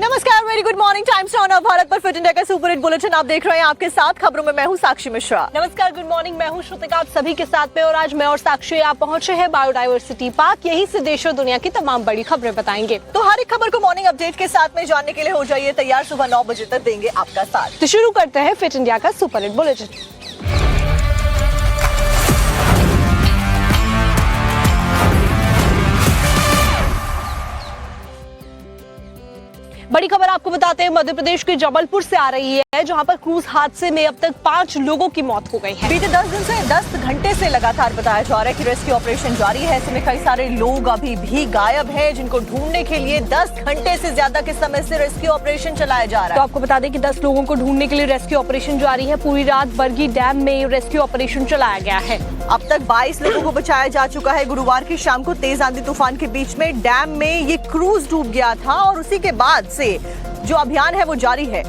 नमस्कार, very good morning. Times now Bharat पर fit India का सुपर हिट बुलेटिन आप देख रहे हैं। आपके साथ खबरों में मैं हूं साक्षी मिश्रा। नमस्कार, गुड मॉर्निंग। मैं हूं श्रुतिका, आप सभी के साथ में। और आज मैं और साक्षी आप पहुंचे हैं बायोडायवर्सिटी पार्क। यहीं से देश और दुनिया की तमाम बड़ी खबरें बताएंगे। तो हर एक खबर को मॉर्निंग अपडेट के साथ में जानने के लिए हो जाइए तैयार। सुबह 9 बजे तक देंगे आपका साथ। तो शुरू करते हैं फिट इंडिया का सुपर हिट बुलेटिन। बड़ी खबर आपको बताते हैं, मध्य प्रदेश के जबलपुर से आ रही है, जहां पर क्रूज हादसे में अब तक 5 लोगों की मौत हो गई है। बीते 10 दिन से 10 घंटे से लगातार बताया जा रहा है कि रेस्क्यू ऑपरेशन जारी है। ऐसे में कई सारे लोग अभी भी गायब हैं, जिनको ढूंढने के लिए 10 घंटे से ज्यादा के समय से रेस्क्यू ऑपरेशन चलाया जा रहा है। तो आपको बता दें कि 10 लोगों को ढूंढने के लिए रेस्क्यू ऑपरेशन जारी है। पूरी रात बरगी डैम में रेस्क्यू ऑपरेशन चलाया गया है। अब तक 22 लोगों को बचाया जा चुका है। गुरुवार की शाम को तेज आंधी तूफान के बीच में डैम में ये क्रूज डूब गया था और उसी के बाद से जो अभियान है वो जारी है।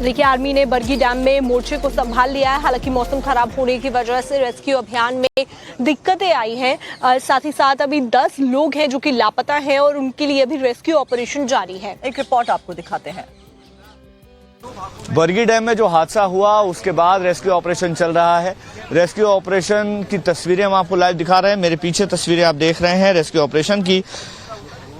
देखिए, आर्मी ने बरगी डैम में मोर्चे को संभाल लिया है। हालांकि मौसम खराब होने की वजह से रेस्क्यू अभियान में दिक्कतें आई हैं। साथ ही साथ अभी 10 लोग हैं जो कि लापता हैं और उनके लिए अभी रेस्क्यू ऑपरेशन जारी है। एक रिपोर्ट आपको दिखाते हैं। बरगी डैम में जो हादसा हुआ उसके बाद रेस्क्यू ऑपरेशन चल रहा है। रेस्क्यू ऑपरेशन की तस्वीरें हम आपको लाइव दिखा रहे हैं। मेरे पीछे तस्वीरें आप देख रहे हैं रेस्क्यू ऑपरेशन की।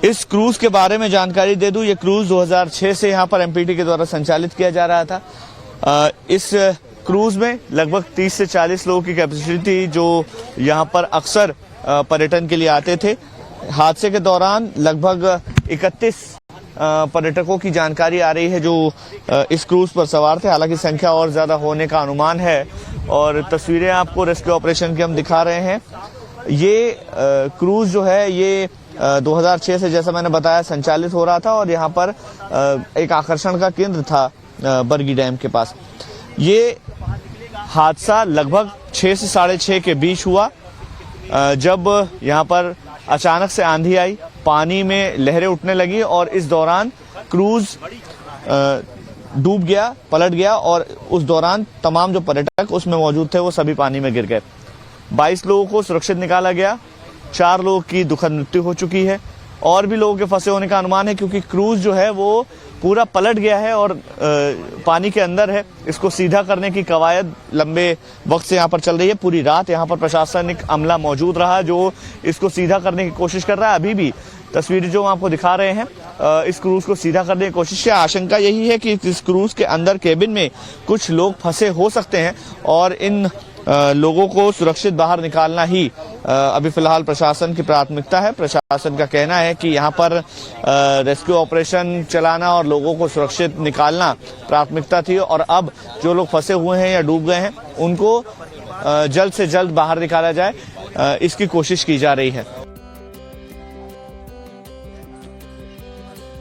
इस क्रूज के बारे में जानकारी दे दूं, ये क्रूज 2006 से यहाँ पर एमपीटी के द्वारा संचालित किया जा रहा था। इस क्रूज में लगभग 30 से 40 लोगों की कैपेसिटी थी, जो यहाँ पर अक्सर पर्यटन के लिए आते थे। हादसे के दौरान लगभग 31 पर्यटकों की जानकारी आ रही है जो इस क्रूज पर सवार थे। हालांकि संख्या और ज्यादा होने का अनुमान है और तस्वीरें आपको रेस्क्यू ऑपरेशन की हम दिखा रहे हैं। ये क्रूज जो है ये 2006 से, जैसा मैंने बताया, संचालित हो रहा था और यहाँ पर एक आकर्षण का केंद्र था बरगी डैम के पास। ये हादसा लगभग 6 से 6:30 के बीच हुआ, जब यहाँ पर अचानक से आंधी आई, पानी में लहरें उठने लगी और इस दौरान क्रूज डूब गया, पलट गया और उस दौरान तमाम जो पर्यटक उसमें मौजूद थे वो सभी पानी में गिर गए। 22 लोगों को सुरक्षित निकाला गया। 4 लोगों की दुखद मृत्यु हो चुकी है और भी लोगों के फंसे होने का अनुमान है, क्योंकि क्रूज जो है वो पूरा पलट गया है और पानी के अंदर है। इसको सीधा करने की कवायद लंबे वक्त से यहाँ पर चल रही है। पूरी रात यहाँ पर प्रशासनिक अमला मौजूद रहा जो इसको सीधा करने की कोशिश कर रहा है। अभी भी तस्वीरें जो हम आपको दिखा रहे हैं, इस क्रूज को सीधा करने की कोशिश है। आशंका यही है कि इस क्रूज के अंदर केबिन में कुछ लोग फंसे हो सकते हैं और इन लोगों को सुरक्षित बाहर निकालना ही अभी फिलहाल प्रशासन की प्राथमिकता है। प्रशासन का कहना है कि यहाँ पर रेस्क्यू ऑपरेशन चलाना और लोगों को सुरक्षित निकालना प्राथमिकता थी और अब जो लोग फंसे हुए हैं या डूब गए हैं उनको जल्द से जल्द बाहर निकाला जाए, इसकी कोशिश की जा रही है।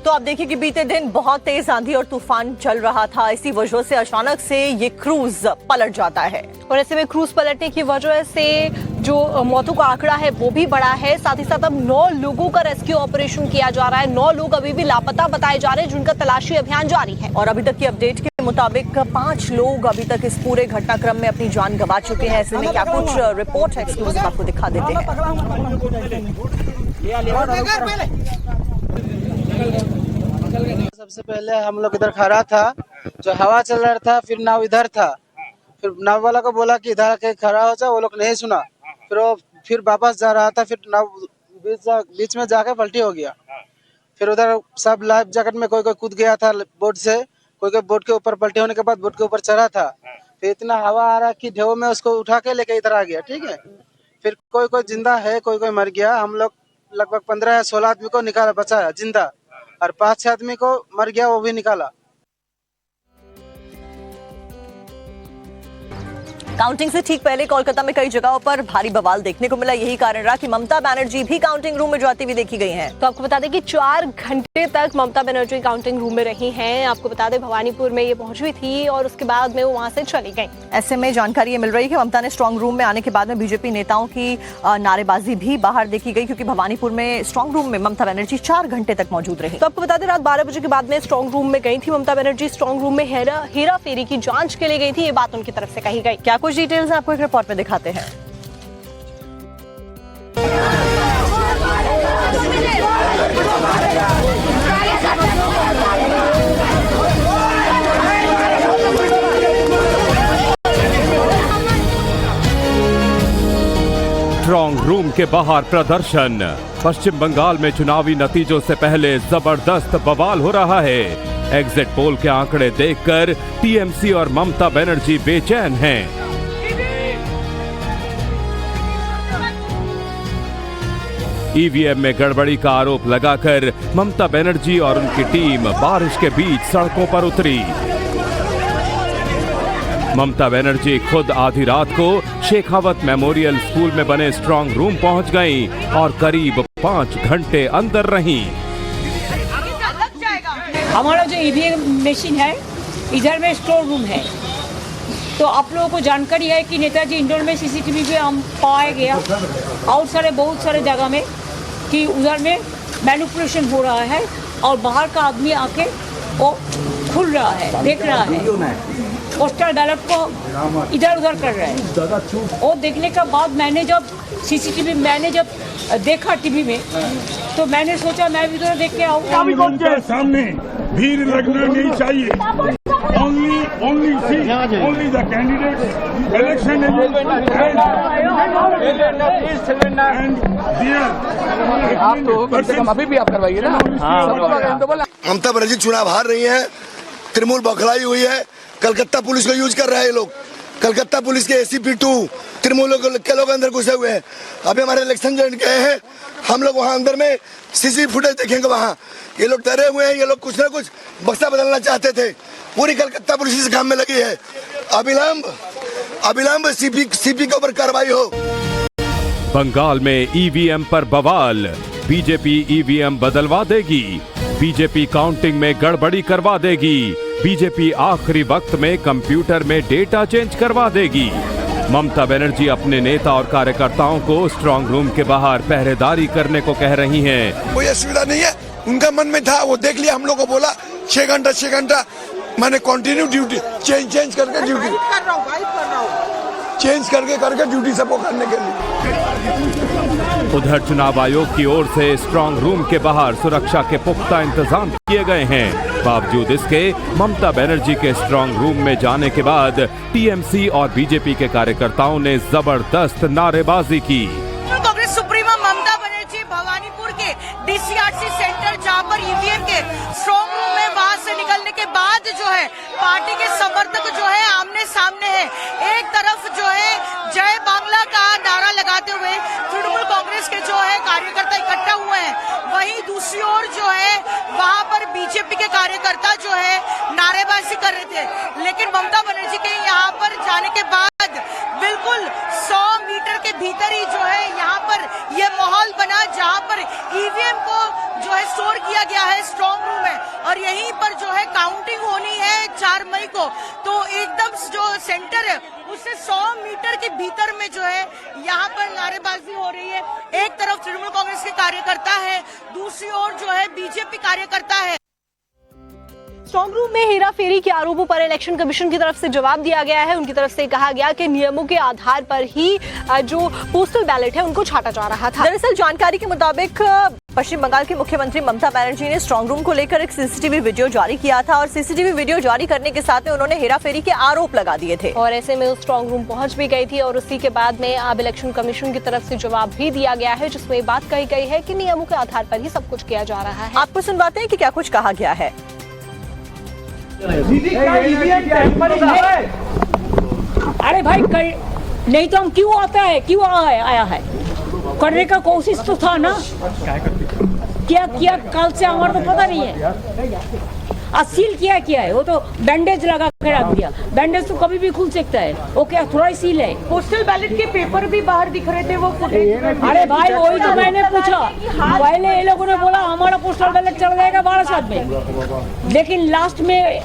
तो आप देखिए कि बीते दिन बहुत तेज आंधी और तूफान चल रहा था। इसी वजह से अचानक से ये क्रूज पलट जाता है और ऐसे में क्रूज पलटने की वजह से जो मौतों का आंकड़ा है वो भी बढ़ा है। साथ ही साथ अब 9 लोगों का रेस्क्यू ऑपरेशन किया जा रहा है। 9 लोग अभी भी लापता बताए जा रहे हैं, जिनका तलाशी अभियान जारी है। और अभी तक की अपडेट के मुताबिक 5 लोग अभी तक इस पूरे घटनाक्रम में अपनी जान गंवा चुके हैं। ऐसे में क्या कुछ रिपोर्ट है, एक्सक्लूसिव आपको दिखा देते हैं। सबसे पहले हम लोग इधर खड़ा था, जो हवा चल रहा था, फिर नाव इधर था। फिर नाव वाला को बोला कि इधर के खड़ा हो जाओ, वो लोग नहीं सुना। फिर वो फिर वापस जा रहा था, फिर नाव बीच में जाके पलटी हो गया। फिर उधर सब लाइफ जैकेट में कोई कूद गया था बोट से, कोई बोट के ऊपर पलटी होने के बाद बोट के ऊपर चढ़ा था। फिर इतना हवा आ रहा कि ढेव में उसको उठा के लेके इधर आ गया। ठीक है, फिर कोई जिंदा है, कोई मर गया। हम लोग लगभग 15 या 16 आदमी को निकाला, बचाया जिंदा, और 5-6 आदमी को मर गया, वो भी निकाला। काउंटिंग से ठीक पहले कोलकाता में कई जगहों पर भारी बवाल देखने को मिला। यही कारण रहा कि ममता बनर्जी भी काउंटिंग रूम में जाती हुई देखी गई हैं। तो आपको बता दें कि 4 घंटे तक ममता बनर्जी काउंटिंग रूम में रही हैं। आपको बता दें भवानीपुर में ये पहुंची थी और उसके बाद में वो वहां से चली गई। ऐसे में जानकारी ये मिल रही है कि ममता ने स्ट्रांग रूम में आने के बाद में बीजेपी नेताओं की नारेबाजी भी बाहर देखी गई, क्योंकि भवानीपुर में स्ट्रांग रूम में ममता बनर्जी 4 घंटे तक मौजूद रही। तो आपको बता दें रात 12 बजे के बाद में स्ट्रांग रूम में गई थी ममता बनर्जी। स्ट्रांग रूम में हेरा फेरी की जांच के लिए गई थी, ये बात उनकी तरफ से कही गई। क्या कुछ डिटेल्स आपको एक रिपोर्ट में दिखाते हैं। के बाहर प्रदर्शन। पश्चिम बंगाल में चुनावी नतीजों से पहले जबरदस्त बवाल हो रहा है। एग्जिट पोल के आंकड़े देखकर टीएमसी और ममता बनर्जी बेचैन हैं। ईवीएम में गड़बड़ी का आरोप लगाकर ममता बनर्जी और उनकी टीम बारिश के बीच सड़कों पर उतरी। ममता बनर्जी खुद आधी रात को शेखावत मेमोरियल स्कूल में बने स्ट्रांग रूम पहुंच गईं और करीब 5 घंटे अंदर रहीं। हमारा जो ईवीएम मशीन है इधर में स्टोर रूम है, तो आप लोगों को जानकारी है कि नेताजी इंडोर में सीसीटीवी पे हम पाया गया और बहुत सारे जगह में कि उधर में मैनिपुलेशन हो रहा है और बाहर का आदमी आके वो खुल रहा है, देख रहा है, पोस्टल बैलेट को इधर उधर कर रहा है। वो देखने के बाद मैंने जब देखा टीवी में तो मैंने सोचा मैं भी उधर देख के आऊँ। सामने भीड़ लगना नहीं चाहिए। only the candidates election आप तो कम से कम अभी भी आप करवाइए ना। ममता बनर्जी चुनाव हार रही है, तृणमूल बौखलाई हुई है, कलकत्ता पुलिस को यूज कर रहे हैं ये लोग। कलकत्ता पुलिस के ACP2 तृणमूल के लोग अंदर घुसे हुए हैं। अभी हमारे इलेक्शन जो गए हैं, हम लोग वहाँ अंदर में CCTV फुटेज देखेंगे। वहाँ ये लोग डरे हुए हैं, ये लोग कुछ ना कुछ बक्सा बदलना चाहते थे। पूरी कलकत्ता पुलिस इस काम में लगी है। अविलंब CP के ऊपर कार्रवाई हो। बंगाल में ईवीएम पर बवाल। बीजेपी ईवीएम बदलवा देगी। बीजेपी काउंटिंग में गड़बड़ी करवा देगी। बीजेपी आखिरी वक्त में कंप्यूटर में डेटा चेंज करवा देगी। ममता बनर्जी अपने नेता और कार्यकर्ताओं को स्ट्रांग रूम के बाहर पहरेदारी करने को कह रही हैं। कोई असुविधा नहीं है, उनका मन में था, वो देख लिया। हम लोग को बोला 6 घंटा मैंने कंटिन्यू ड्यूटी चेंज करके ड्यूटी ड्यूटी सबको करने के लिए। उधर चुनाव आयोग की ओर से स्ट्रांग रूम के बाहर सुरक्षा के पुख्ता इंतजाम किए गए हैं। बावजूद इसके ममता बनर्जी के स्ट्रांग रूम में जाने के बाद टीएमसी और बीजेपी के कार्यकर्ताओं ने जबरदस्त नारेबाजी की। कांग्रेस सुप्रीमो ममता बनर्जी भवानीपुर के DCRC सेंटर जहां पर ईवीएम के स्ट्रांग रूम में वहां से निकलने के बाद जो है पार्टी के समर्थक जो है आमने सामने है। एक तरफ जो है जय बांग्ला का नारा लगाते हुए तृणमूल कांग्रेस के जो है कार्यकर्ता इकट्ठा हुए हैं, वहीं दूसरी ओर जो है वहां पर बीजेपी के कार्यकर्ता जो है नारेबाजी कर रहे थे। लेकिन ममता बनर्जी के यहाँ पर जाने के बाद बिल्कुल 100 मीटर के भीतर ही जो है यहाँ पर ये माहौल बना जहाँ पर ईवीएम को जो है स्टोर किया गया है स्ट्रांग रूम में, और यहीं पर जो है काउंटिंग होनी है 4 मई को। तो एकदम जो सेंटर है उससे 100 मीटर के भीतर में जो है यहाँ पर नारेबाजी हो रही है। एक तरफ तृणमूल कांग्रेस के कार्यकर्ता है, दूसरी ओर जो है बीजेपी कार्यकर्ता है। स्ट्रांग रूम में हेराफेरी के आरोपों पर इलेक्शन कमीशन की तरफ से जवाब दिया गया है। उनकी तरफ से कहा गया कि नियमों के आधार पर ही जो पोस्टल बैलेट है उनको छांटा जा रहा था। दरअसल जानकारी के मुताबिक पश्चिम बंगाल की मुख्यमंत्री ममता बनर्जी ने स्ट्रांग रूम को लेकर एक CCTV वीडियो जारी किया था और CCTV वीडियो जारी करने के साथ में उन्होंने हेराफेरी के आरोप लगा दिए थे और ऐसे में उस स्ट्रांग रूम पहुंच भी गई थी और उसी के बाद में अब इलेक्शन कमीशन की तरफ से जवाब भी दिया गया है, जिसमें बात कही गई है कि नियमों के आधार पर ही सब कुछ किया जा रहा है। आपको सुनवाते हैं कि क्या कुछ कहा गया है। अरे भाई नहीं तो हम क्यों आया है करने का कोशिश तो था ना। क्या किया कल से हमारा तो पता नहीं है। सील क्या है, वो तो बैंडेज लगा के रख दिया। बैंडेज तो कभी भी खुल सकता है, वो क्या थोड़ा ही सील है। पोस्टल बैलेट के पेपर भी बाहर दिख रहे थे, वो फुटेज। अरे भाई वही तो मैंने पूछा। पहले ये लोगों ने बोला हमारा पोस्टल बैलेट चल जाएगा 12 में, लेकिन लास्ट में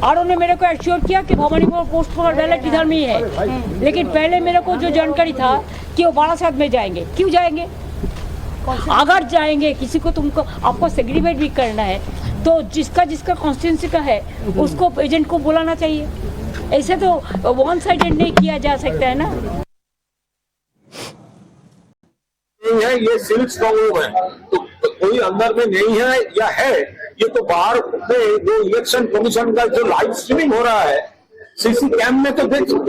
आरओ ने मेरे को एश्योर किया कि भवानीपुर पोस्टल बैलेट इधर में ही है। लेकिन पहले मेरे को जो जानकारी था कि वो 12 में जाएंगे। क्यों जाएंगे? अगर जाएंगे किसी को तुमको आपको सेग्रीगेट भी करना है तो जिसका कॉन्स्टिट्यूंसी का है उसको एजेंट को बुलाना चाहिए। ऐसे तो वन साइडेड नहीं किया जा सकता है ना। ये सिविल स्ट्रांग रूम है तो कोई अंदर में नहीं है या है, ये तो बाहर में जो इलेक्शन कमीशन का जो लाइव स्ट्रीमिंग हो रहा है सीसी कैम में तो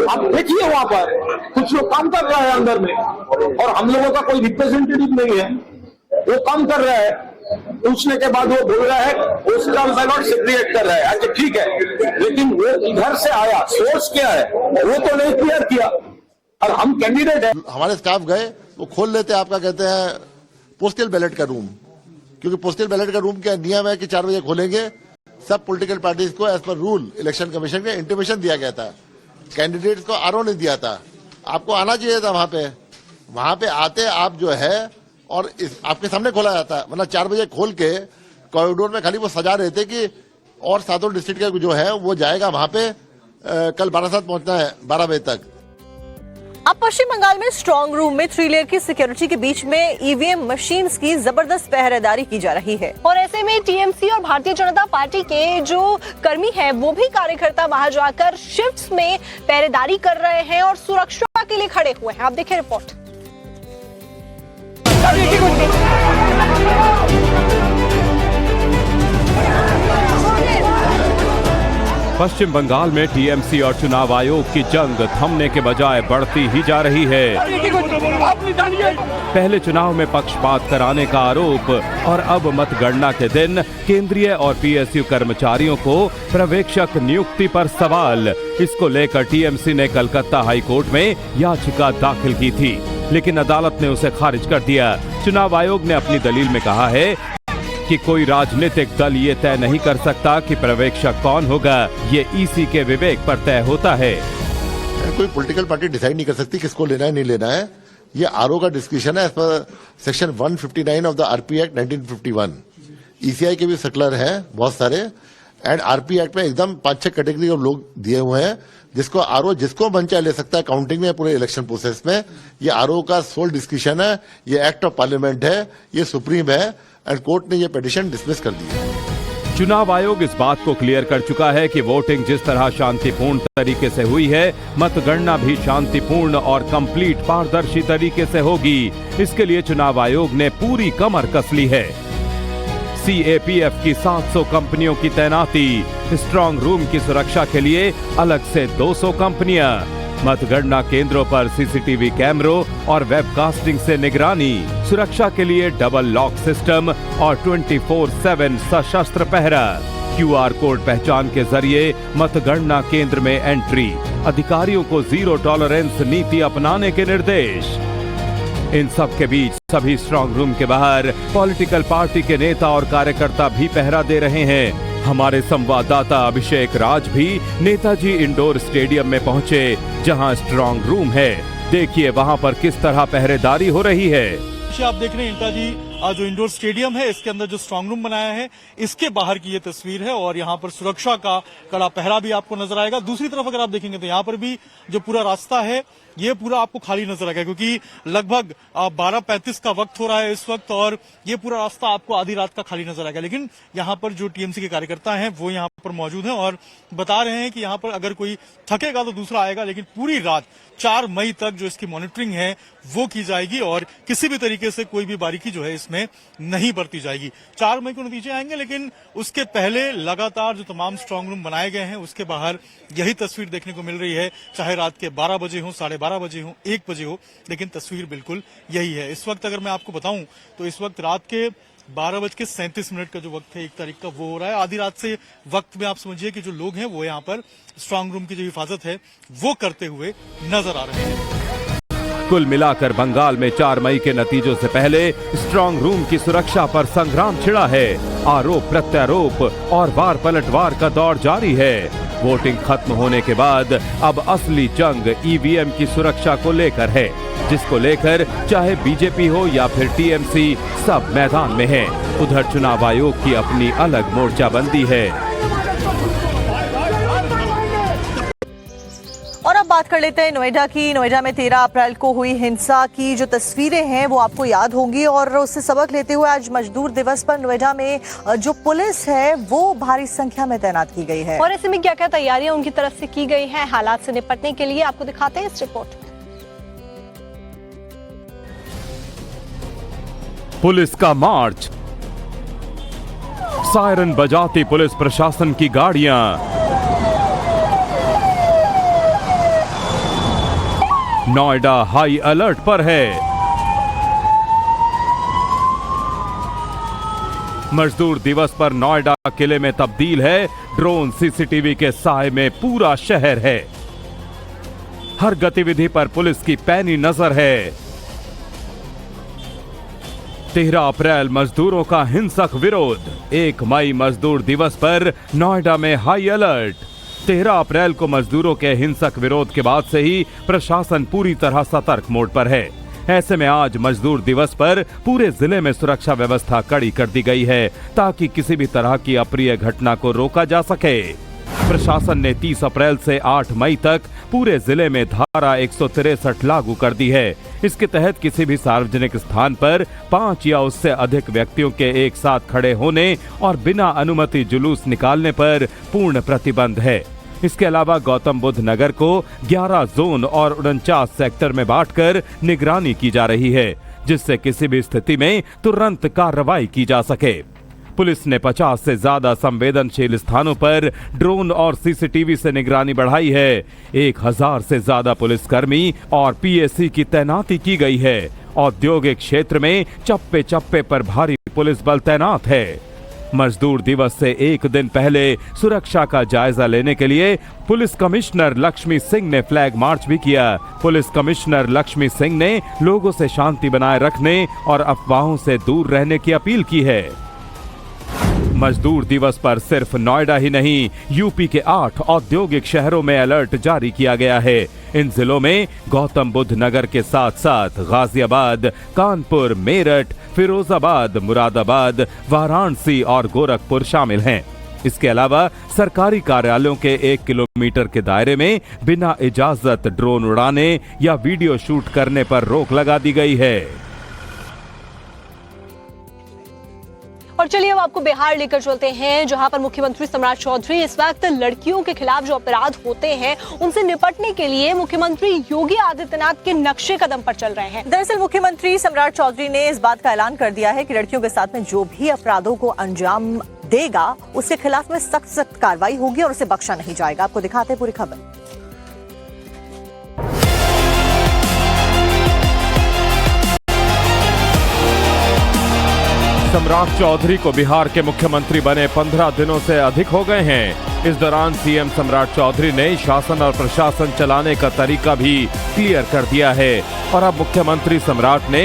आप देखिए वहां पर कुछ लोग काम कर रहा है अंदर में, और हम लोगों का कोई रिप्रेजेंटेटिव नहीं है, वो काम कर रहा है। पूछने के बाद वो बोल रहा है पोस्टल बैलट सेग्रीगेट कर रहा है। अच्छा ठीक है, लेकिन वो इधर से आया, सोर्स क्या है वो तो नहीं क्लियर किया, और हम कैंडिडेट है। हमारे स्टाफ गए, वो खोल लेते आपका कहते हैं पोस्टल बैलेट का रूम, क्योंकि पोस्टल बैलेट का रूम क्या नियम है कि 4 बजे खोलेंगे। सब पॉलिटिकल पार्टीज को as per rule election commission का इंटीमेशन दिया गया था, कैंडिडेट्स को आरओ नहीं दिया था। आपको आना चाहिए था वहां पे आते आप जो है, और आपके सामने खोला जाता है, वरना 4 बजे खोल के कॉरिडोर में खाली वो सजा रहे थे कि और 7 डिस्ट्रिक्ट का जो है वो जाएगा वहां पे, कल बारासात पहुंचना है 12 बजे तक। अब पश्चिम बंगाल में स्ट्रांग रूम में 3 लेयर की सिक्योरिटी के बीच में ईवीएम मशीन्स की जबरदस्त पहरेदारी की जा रही है, और ऐसे में टीएमसी और भारतीय जनता पार्टी के जो कर्मी हैं वो भी कार्यकर्ता वहां जाकर शिफ्ट्स में पहरेदारी कर रहे हैं और सुरक्षा के लिए खड़े हुए हैं। आप देखिए रिपोर्ट। पश्चिम बंगाल में टीएमसी और चुनाव आयोग की जंग थमने के बजाय बढ़ती ही जा रही है। पहले चुनाव में पक्षपात कराने का आरोप, और अब मतगणना के दिन केंद्रीय और पीएसयू कर्मचारियों को पर्यवेक्षक नियुक्ति पर सवाल। इसको लेकर टीएमसी ने कलकत्ता हाई कोर्ट में याचिका दाखिल की थी, लेकिन अदालत ने उसे खारिज कर दिया। चुनाव आयोग ने अपनी दलील में कहा है कि कोई राजनीतिक दल ये तय नहीं कर सकता कि पर्यवेक्षक कौन होगा, ये ईसी के विवेक पर तय होता है। कोई पॉलिटिकल पार्टी डिसाइड नहीं कर सकती किसको लेना है नहीं लेना है, ये आरओ का डिस्कशन है as per section 159 of the RP act 1951। ECI के भी सर्कुलर है बहुत सारे, एंड आरपी एक्ट में एकदम 5-6 कैटेगरी ऑफ लोग दिए हुए हैं, जिसको आरओ जिसको मन चाहे ले सकता है काउंटिंग में, पूरे इलेक्शन प्रोसेस में। ये आरओ का सोल डिस्कशन है, ये एक्ट ऑफ पार्लियामेंट है, ये सुप्रीम है, एंड कोर्ट ने ये पिटीशन डिसमिस कर दी है। चुनाव आयोग इस बात को क्लियर कर चुका है कि वोटिंग जिस तरह शांतिपूर्ण तरीके से हुई है, मतगणना भी शांतिपूर्ण और कंप्लीट पारदर्शी तरीके से होगी। इसके लिए चुनाव आयोग ने पूरी कमर कस ली है। सीएपीएफ की 700 कंपनियों की तैनाती, स्ट्रांग रूम की सुरक्षा के लिए अलग से 200 कंपनियां, मतगणना केंद्रों पर सीसीटीवी कैमरों और वेबकास्टिंग से निगरानी, सुरक्षा के लिए डबल लॉक सिस्टम और 24/7 सशस्त्र पहरा, क्यूआर कोड पहचान के जरिए मतगणना केंद्र में एंट्री, अधिकारियों को जीरो टॉलरेंस नीति अपनाने के निर्देश। इन सब के बीच सभी स्ट्रांग रूम के बाहर पॉलिटिकल पार्टी के नेता और कार्यकर्ता भी पहरा दे रहे हैं। हमारे संवाददाता अभिषेक राज भी नेताजी इंडोर स्टेडियम में पहुंचे, जहां स्ट्रांग रूम है। देखिए वहां पर किस तरह पहरेदारी हो रही है। आप देख रहे हैं नेताजी जो इंडोर स्टेडियम है, इसके अंदर जो स्ट्रांग रूम बनाया है, इसके बाहर की ये तस्वीर है, और यहाँ पर सुरक्षा का कड़ा पहरा भी आपको नजर आएगा। दूसरी तरफ अगर आप देखेंगे तो यहाँ पर भी जो पूरा रास्ता है ये पूरा आपको खाली नजर आएगा, क्योंकि लगभग 12:35 का वक्त हो रहा है इस वक्त, और ये पूरा रास्ता आपको आधी रात का खाली नजर आएगा। लेकिन यहाँ पर जो टीएमसी के कार्यकर्ता हैं वो यहाँ पर मौजूद हैं और बता रहे हैं कि यहाँ पर अगर कोई थकेगा तो दूसरा आएगा, लेकिन पूरी रात 4 मई तक जो इसकी मॉनिटरिंग है वो की जाएगी, और किसी भी तरीके से कोई भी बारीकी जो है इसमें नहीं बरती जाएगी। 4 मई को नतीजे आएंगे, लेकिन उसके पहले लगातार जो तमाम स्ट्रांग रूम बनाए गए हैं उसके बाहर यही तस्वीर देखने को मिल रही है, चाहे रात के 12 बजे हो, 12:30 बजे हो, 1 बजे हो, लेकिन तस्वीर बिल्कुल यही है। इस वक्त अगर मैं आपको बताऊं तो इस वक्त रात के 12:37 का जो वक्त है 1 तारीख का, वो हो रहा है। आधी रात से वक्त में आप समझिए कि जो लोग हैं वो यहाँ पर स्ट्रांग रूम की जो हिफाजत है वो करते हुए नजर आ रहे हैं। कुल मिलाकर बंगाल में 4 मई के नतीजों से पहले स्ट्रांग रूम की सुरक्षा पर संग्राम छिड़ा है। आरोप प्रत्यारोप और वार पलटवार का दौर जारी है। वोटिंग खत्म होने के बाद अब असली जंग ईवीएम की सुरक्षा को लेकर है, जिसको लेकर चाहे बीजेपी हो या फिर टीएमसी, सब मैदान में है। उधर चुनाव आयोग की अपनी अलग मोर्चाबंदी है। और अब बात कर लेते हैं नोएडा की। नोएडा में 13 अप्रैल को हुई हिंसा की जो तस्वीरें हैं वो आपको याद होंगी, और उससे सबक लेते हुए आज मजदूर दिवस पर नोएडा में जो पुलिस है वो भारी संख्या में तैनात की गई है। और ऐसे में क्या क्या तैयारियां उनकी तरफ से की गई हैं, हालात से निपटने के लिए आपको दिखाते हैं इस रिपोर्ट। पुलिस का मार्च, सायरन बजाती पुलिस प्रशासन की गाड़ियां, नोएडा हाई अलर्ट पर है। मजदूर दिवस पर नोएडा किले में तब्दील है, ड्रोन सीसीटीवी के साए में पूरा शहर है। हर गतिविधि पर पुलिस की पैनी नजर है। 13 अप्रैल मजदूरों का हिंसक विरोध, 1 मई मजदूर दिवस पर नोएडा में हाई अलर्ट। 13 अप्रैल को मजदूरों के हिंसक विरोध के बाद से ही प्रशासन पूरी तरह सतर्क मोड पर है। ऐसे में आज मजदूर दिवस पर पूरे जिले में सुरक्षा व्यवस्था कड़ी कर दी गई है ताकि किसी भी तरह की अप्रिय घटना को रोका जा सके। प्रशासन ने 30 अप्रैल से 8 मई तक पूरे जिले में धारा 163 लागू कर दी है। इसके तहत किसी भी सार्वजनिक स्थान पर 5 या उससे अधिक व्यक्तियों के एक साथ खड़े होने और बिना अनुमति जुलूस निकालने पर पूर्ण प्रतिबंध है। इसके अलावा गौतम बुद्ध नगर को 11 जोन और 49 सेक्टर में बांटकर निगरानी की जा रही है, जिससे किसी भी स्थिति में तुरंत कार्रवाई की जा सके। पुलिस ने 50 से ज्यादा संवेदनशील स्थानों पर ड्रोन और सीसीटीवी से निगरानी बढ़ाई है। 1000 से ज्यादा पुलिसकर्मी और पीएसी की तैनाती की गई है। औद्योगिक क्षेत्र में चप्पे चप्पे पर भारी पुलिस बल तैनात है। मजदूर दिवस से एक दिन पहले सुरक्षा का जायजा लेने के लिए पुलिस कमिश्नर लक्ष्मी सिंह ने फ्लैग मार्च भी किया। पुलिस कमिश्नर लक्ष्मी सिंह ने लोगों से शांति बनाए रखने और अफवाहों से दूर रहने की अपील की है। मजदूर दिवस पर सिर्फ नोएडा ही नहीं, यूपी के 8 औद्योगिक शहरों में अलर्ट जारी किया गया है। इन जिलों में गौतम बुद्ध नगर के साथ साथ गाजियाबाद, कानपुर, मेरठ, फिरोजाबाद, मुरादाबाद, वाराणसी और गोरखपुर शामिल हैं। इसके अलावा सरकारी कार्यालयों के 1 किलोमीटर के दायरे में बिना इजाजत ड्रोन उड़ाने या वीडियो शूट करने पर रोक लगा दी गई है। और चलिए अब आपको बिहार लेकर चलते हैं, जहां पर मुख्यमंत्री सम्राट चौधरी इस वक्त लड़कियों के खिलाफ जो अपराध होते हैं उनसे निपटने के लिए मुख्यमंत्री योगी आदित्यनाथ के नक्शे कदम पर चल रहे हैं। दरअसल मुख्यमंत्री सम्राट चौधरी ने इस बात का ऐलान कर दिया है कि लड़कियों के साथ में जो भी अपराधों को अंजाम देगा उसके खिलाफ में सख्त कार्रवाई होगी और उसे बख्शा नहीं जाएगा। आपको दिखाते हैं पूरी खबर। सम्राट चौधरी को बिहार के मुख्यमंत्री बने 15 दिनों से अधिक हो गए हैं। इस दौरान सीएम सम्राट चौधरी ने शासन और प्रशासन चलाने का तरीका भी क्लियर कर दिया है और अब मुख्यमंत्री सम्राट ने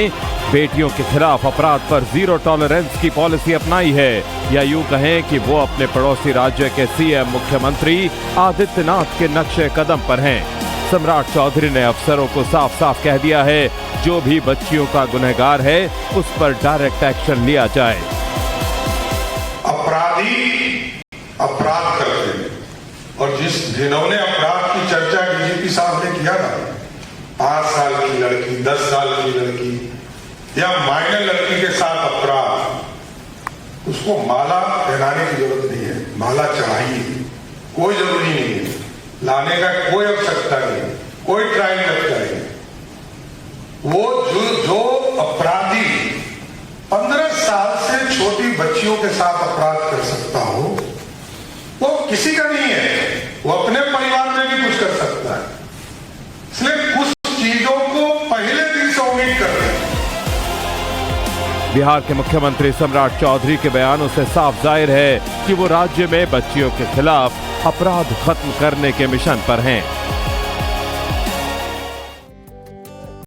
बेटियों के खिलाफ अपराध पर 0 टॉलरेंस की पॉलिसी अपनाई है, या यूं कहें कि वो अपने पड़ोसी राज्य के सीएम मुख्यमंत्री आदित्यनाथ के नक्शे कदम पर हैं। सम्राट चौधरी ने अफसरों को साफ साफ कह दिया है, जो भी बच्चियों का गुनहगार है उस पर डायरेक्ट एक्शन लिया जाए। अपराधी अपराध करते हैं और जिस घिनौने अपराध की चर्चा डीजीपी साहब ने किया था, 5 साल की लड़की, 10 साल की लड़की या माइनर लड़की के साथ अपराध, उसको माला पहनाने की जरूरत नहीं है, माला चढ़ाइए, कोई जरूरी नहीं है, लाने का कोई आवश्यकता नहीं, कोई ट्रायल नहीं करेंगे। वो जो अपराधी 15 साल से छोटी बच्चियों के साथ अपराध कर सकता हो, वो किसी का नहीं है, वो अपने परिवार में भी कुछ कर सकता है। इसलिए कुछ चीजों को पहले दिन से उम्मीद करते हैं। बिहार के मुख्यमंत्री सम्राट चौधरी के बयानों से साफ जाहिर है कि वो राज्य में बच्चियों के खिलाफ अपराध खत्म करने के मिशन पर हैं।